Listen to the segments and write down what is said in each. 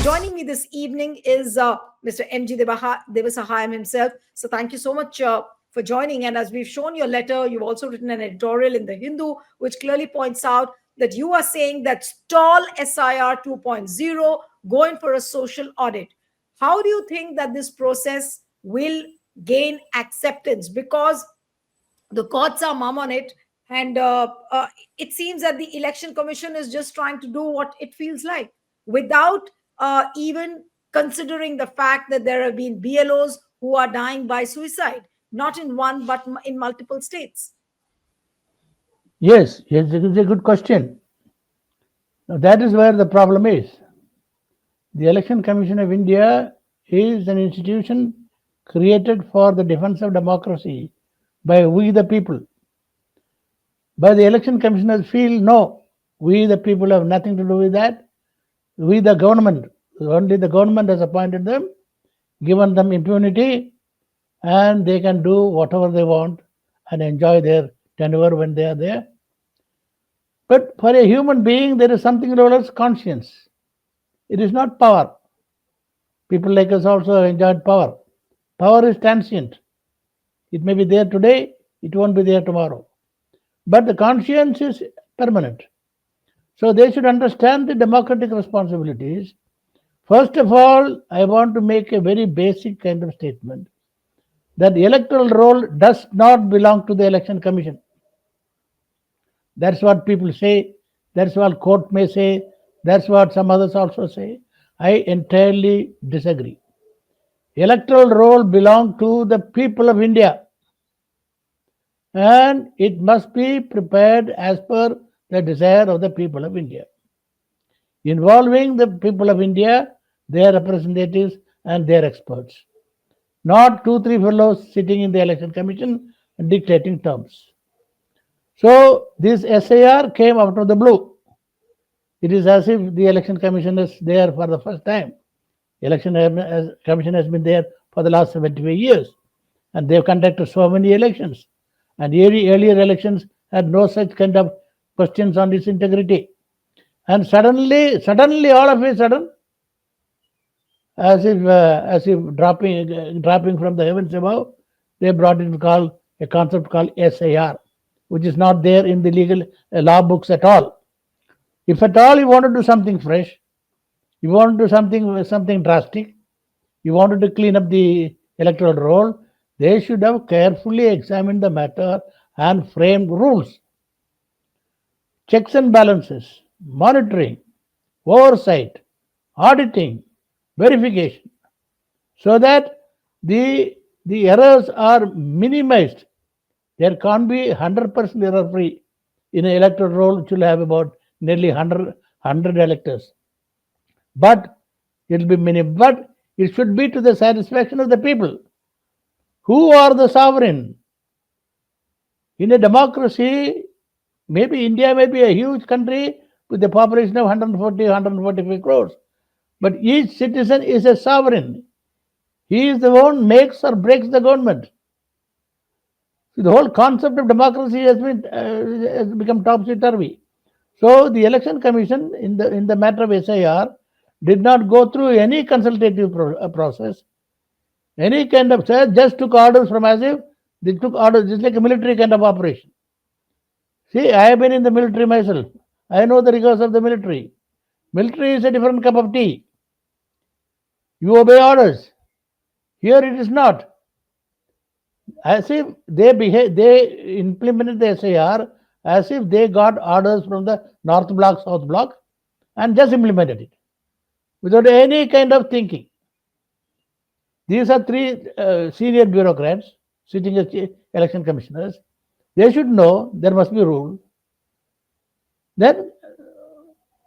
Joining me this evening is Mr. M.G. Devasahayam himself. So thank you so much for joining. And as we've shown your letter, you've also written an editorial in the Hindu, which clearly points out that you are saying that stall SIR 2.0, go in for a social audit. How do you think that this process will gain acceptance? Because the courts are mum on it, and it seems that the election commission is just trying to do what it feels like without even considering the fact that there have been BLOs who are dying by suicide, not in one but in multiple states. Yes, it is a good question. Now, that is where the problem is. The Election Commission of India is an institution created for the defense of democracy by we the people. But the election commissioners feel no, we the people have nothing to do with that. We the government, only the government has appointed them, given them impunity, and they can do whatever they want and enjoy their tenure when they are there. But for a human being, there is something known as conscience. It is not power. People like us also enjoyed power. Power is transient. It may be there today, it won't be there tomorrow. But the conscience is permanent. So they should understand the democratic responsibilities. First of all, I want to make a very basic kind of statement that the electoral roll does not belong to the election commission. That's what people say. That's what court may say. That's what some others also say. I entirely disagree. Electoral roll belongs to the people of India, and it must be prepared as per the desire of the people of India, involving the people of India, their representatives, and their experts. Not two, three fellows sitting in the election commission and dictating terms. So this SAR came out of the blue. It is as if the election commission is there for the first time. Election commission has been there for the last 75 years, and they have conducted so many elections. And earlier elections had no such kind of questions on its integrity. And suddenly, all of a sudden, as if dropping from the heavens above, they brought in called a concept called SAR, which is not there in the legal law books at all. If at all you want to do something fresh, you want to do something drastic, you wanted to clean up the electoral roll, they should have carefully examined the matter and framed rules, checks and balances, monitoring, oversight, auditing, verification, so that the errors are minimized. There can't be 100% error free in an electoral roll which will have about nearly 100 electors. But it will be minimum. But it should be to the satisfaction of the people. Who are the sovereign? In a democracy, maybe India may be a huge country with a population of 140, 145 crores. But each citizen is a sovereign. He is the one makes or breaks the government. So the whole concept of democracy has become topsy turvy. So the election commission in the matter of SIR did not go through any consultative process, any kind of just took orders from as if they took orders just like a military kind of operation. See, I have been in the military myself. I know the rigors of the military. Military is a different cup of tea. You obey orders. Here it is not. As if they implemented the SIR as if they got orders from the North Bloc, South Bloc, and just implemented it without any kind of thinking. These are three senior bureaucrats sitting as election commissioners. They should know there must be a rule. Then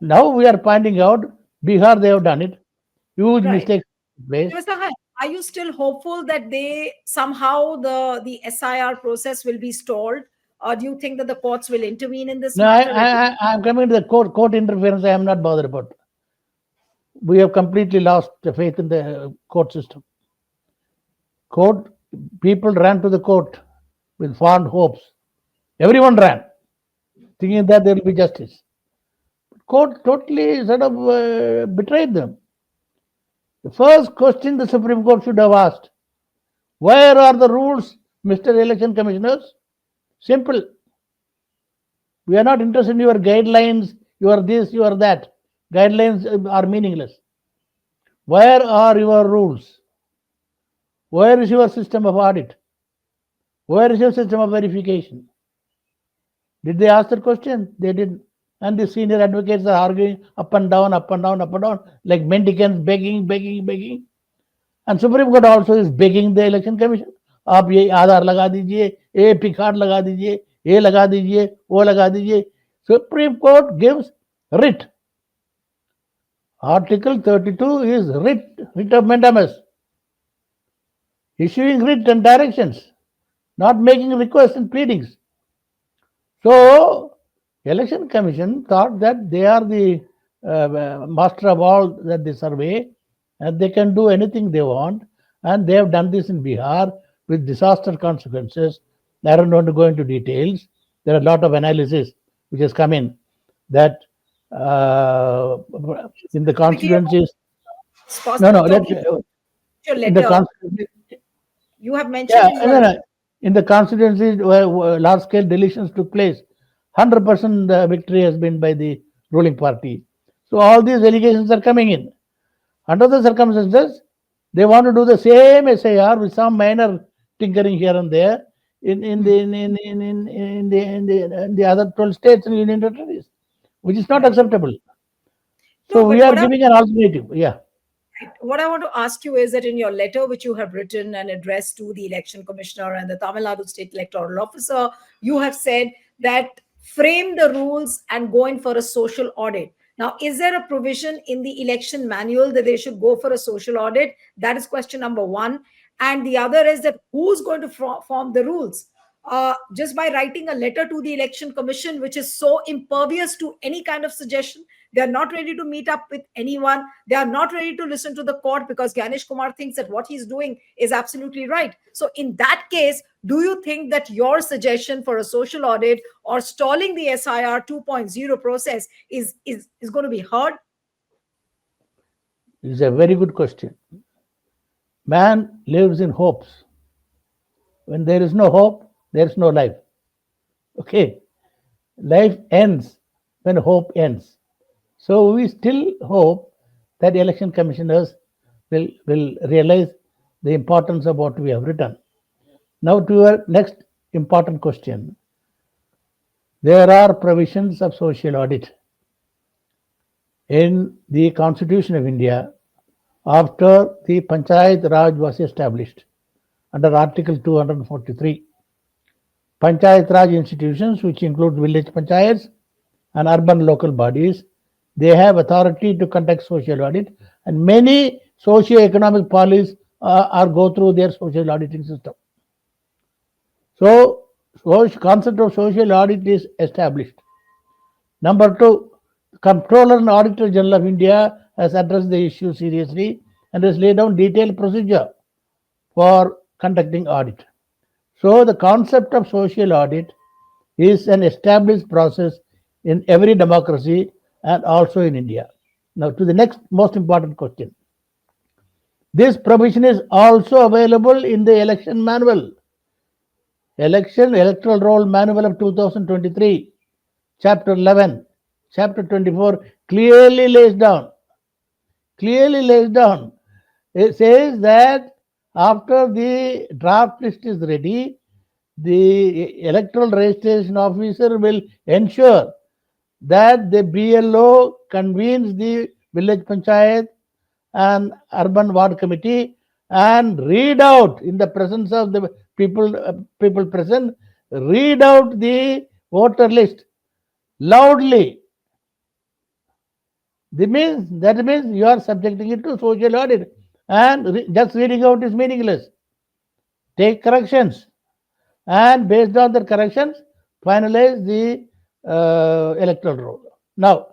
now we are finding out Bihar they have done it. Huge Right. mistakes place. Mr. Hai, are you still hopeful that they somehow the SIR process will be stalled, or do you think that the courts will intervene in this No, matter? I'm coming to the court interference. I am not bothered about. We have completely lost the faith in the court system. Court people ran to the court with fond hopes. Everyone ran, thinking that there will be justice. Court totally sort of betrayed them. The first question the Supreme Court should have asked, where are the rules, Mr. Election Commissioners? Simple. We are not interested in your guidelines, you are this, you are that. Guidelines are meaningless. Where are your rules? Where is your system of audit? Where is your system of verification? Did they ask that question? They didn't. And the senior advocates are arguing up and down, up and down, up and down, like mendicants, begging, begging, begging. And Supreme Court also is begging the Election Commission. आप ये आधार लगा दीजिए, ये P card लगा दीजिए, ये लगा दीजिए, वो लगा दीजिए. Supreme Court gives writ. Article 32 is writ of mandamus, issuing writ and directions, not making requests and pleadings. So, Election Commission thought that they are the master of all that they survey, and they can do anything they want, and they have done this in Bihar with disaster consequences. I don't want to go into details. There are a lot of analysis which has come in that uh, in the Quickly about constituencies. No, no. talking your In the letter, constituencies, you have mentioned yeah, in I your mean, in the constituencies where large scale deletions took place, 100% the victory has been by the ruling party. So all these allegations are coming in. Under the circumstances, they want to do the same SIR with some minor tinkering here and there in the other 12 states and union territories, which is not right. acceptable. No, So but we are giving an alternative. Yeah. what I want to ask you is that in your letter, which you have written and addressed to the election commissioner and the Tamil Nadu state electoral officer, you have said that frame the rules and go in for a social audit. Now, is there a provision in the election manual that they should go for a social audit? That is question number one. And the other is that who's going to form the rules? Just by writing a letter to the election commission, which is so impervious to any kind of suggestion, they are not ready to meet up with anyone. They are not ready to listen to the court because Gyanesh Kumar thinks that what he's doing is absolutely right. So, in that case, do you think that your suggestion for a social audit or stalling the SIR 2.0 process is going to be heard? This is a very good question. Man lives in hopes. When there is no hope, there is no life. Okay. Life ends when hope ends. So we still hope that election commissioners will realize the importance of what we have written. Now to your next important question. There are provisions of social audit in the Constitution of India after the Panchayat Raj was established under Article 243. Panchayat Raj institutions, which include village panchayats and urban local bodies, they have authority to conduct social audit, and many socio-economic policies are go through their social auditing system. So, concept of social audit is established. Number two, Comptroller and Auditor General of India has addressed the issue seriously and has laid down detailed procedure for conducting audit. So the concept of social audit is an established process in every democracy and also in India. Now to the next most important question. This provision is also available in the election manual. Electoral Roll Manual of 2023, Chapter 11, Chapter 24 clearly lays down. It says that after the draft list is ready, the electoral registration officer will ensure that the BLO convenes the village panchayat and urban ward committee and read out in the presence of the people present, read out the voter list loudly. That means you are subjecting it to social audit, and just reading out is meaningless. Take corrections, and based on the corrections, finalize the electoral roll. Now,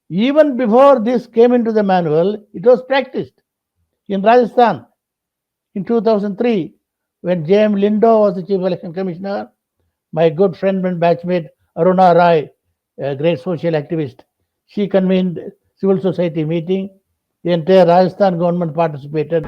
even before this came into the manual, it was practiced in Rajasthan in 2003 when J.M. Lindo was the chief election commissioner. My good friend and batchmate Aruna Rai, a great social activist, she convened civil society meeting The entire Rajasthan government participated.